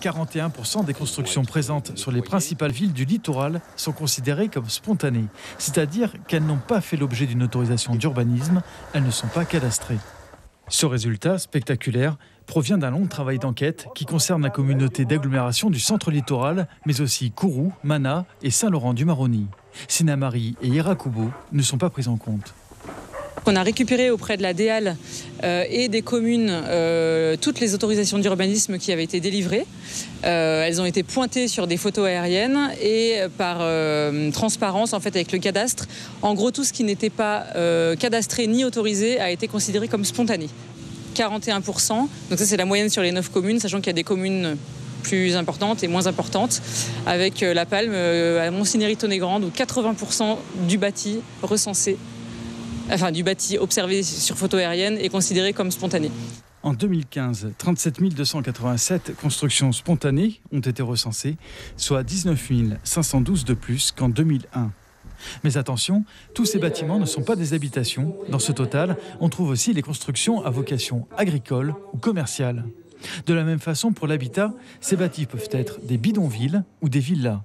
41% des constructions présentes sur les principales villes du littoral sont considérées comme spontanées, c'est-à-dire qu'elles n'ont pas fait l'objet d'une autorisation d'urbanisme, elles ne sont pas cadastrées. Ce résultat spectaculaire provient d'un long travail d'enquête qui concerne la communauté d'agglomération du centre littoral, mais aussi Kourou, Mana et Saint-Laurent-du-Maroni. Sinnamary et Irakubo ne sont pas pris en compte. On a récupéré auprès de la DEAL et des communes toutes les autorisations d'urbanisme qui avaient été délivrées. Elles ont été pointées sur des photos aériennes et par transparence en fait avec le cadastre. En gros, tout ce qui n'était pas cadastré ni autorisé a été considéré comme spontané. 41%. Donc ça c'est la moyenne sur les 9 communes, sachant qu'il y a des communes plus importantes et moins importantes, avec La Palme à Montsinéry-Tonnégrande où 80% du bâti recensé, enfin du bâti observé sur photo aérienne est considéré comme spontané. En 2015, 37 287 constructions spontanées ont été recensées, soit 19 512 de plus qu'en 2001. Mais attention, tous ces bâtiments ne sont pas des habitations. Dans ce total, on trouve aussi les constructions à vocation agricole ou commerciale. De la même façon, pour l'habitat, ces bâtis peuvent être des bidonvilles ou des villas.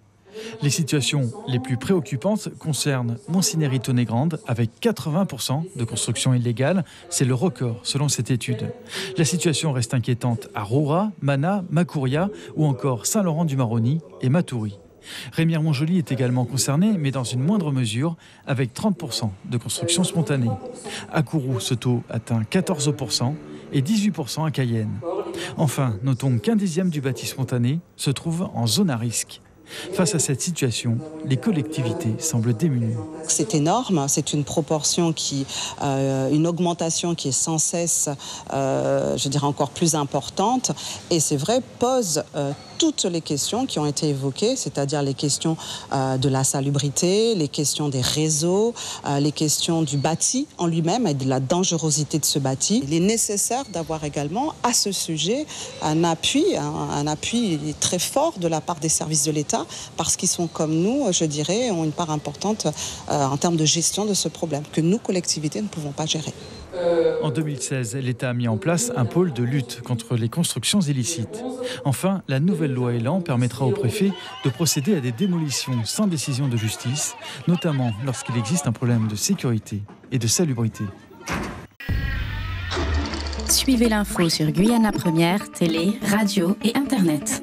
Les situations les plus préoccupantes concernent Montsinéry-Tonnégrande avec 80% de construction illégale. C'est le record selon cette étude. La situation reste inquiétante à Roura, Mana, Makouria ou encore Saint-Laurent-du-Maroni et Matoury. Remire-Montjoly est également concerné, mais dans une moindre mesure, avec 30% de construction spontanée. À Kourou, ce taux atteint 14% et 18% à Cayenne. Enfin, notons qu'un dixième du bâti spontané se trouve en zone à risque. Face à cette situation, les collectivités semblent démunies. C'est énorme, c'est une proportion une augmentation qui est sans cesse, je dirais encore plus importante. Et c'est vrai, pose toutes les questions qui ont été évoquées, c'est-à-dire les questions de la salubrité, les questions des réseaux, les questions du bâti en lui-même et de la dangerosité de ce bâti. Il est nécessaire d'avoir également à ce sujet un appui très fort de la part des services de l'État, parce qu'ils sont comme nous, je dirais, ont une part importante en termes de gestion de ce problème, que nous, collectivités, ne pouvons pas gérer. En 2016, l'État a mis en place un pôle de lutte contre les constructions illicites. Enfin, la nouvelle loi Elan permettra au préfet de procéder à des démolitions sans décision de justice, notamment lorsqu'il existe un problème de sécurité et de salubrité. Suivez l'info sur Guyana Première, télé, radio et internet.